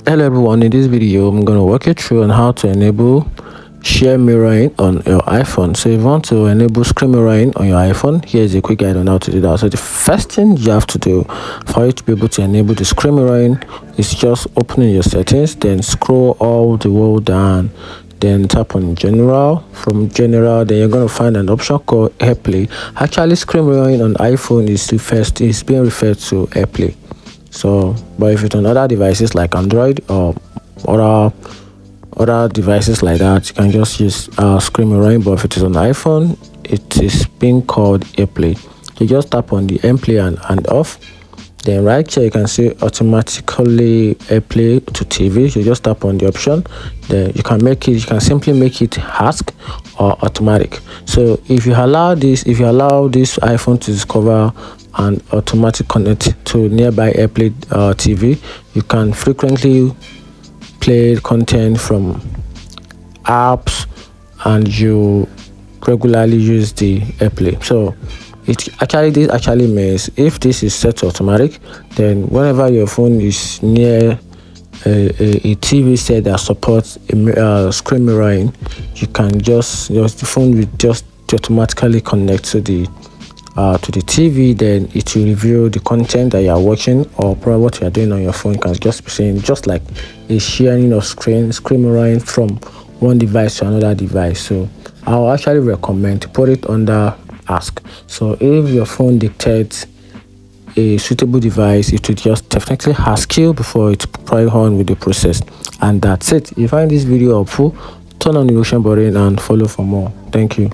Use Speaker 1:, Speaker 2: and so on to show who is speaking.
Speaker 1: Hello everyone, in this video I'm going to walk you through on how to enable share mirroring on your iPhone. So if you want to enable screen mirroring on your iPhone, here's a quick guide on how to do that. So the first thing you have to do for you to be able to enable the screen mirroring is just opening your settings, then scroll all the way down, then tap on general. From general, then you're going to find an option called AirPlay. Actually, screen mirroring on iPhone is being referred to AirPlay. So but if it's on other devices like Android or other devices like that, you can just use screen mirroring. But if it is on iPhone, it is being called AirPlay. You just tap on the AirPlay and off, then right here you can see automatically AirPlay to TV. You just tap on the option, then you can simply make it ask or automatic. So if you allow this iPhone to discover and automatic connect to nearby AirPlay TV, you can frequently play content from apps and you regularly use the AirPlay. So this actually means if this is set to automatic, then whenever your phone is near a TV set that supports screen mirroring, you can the phone will just automatically connect to the TV. Then it will reveal the content that you are watching, or probably what you are doing on your phone. You can just be saying, just like a sharing of screen mirroring from one device to another device. So I'll actually recommend to put it under ask. So if your phone dictates a suitable device, it will just definitely ask you before it probably on with the process. And that's it. If you find this video helpful, turn on the notification button and follow for more. Thank you.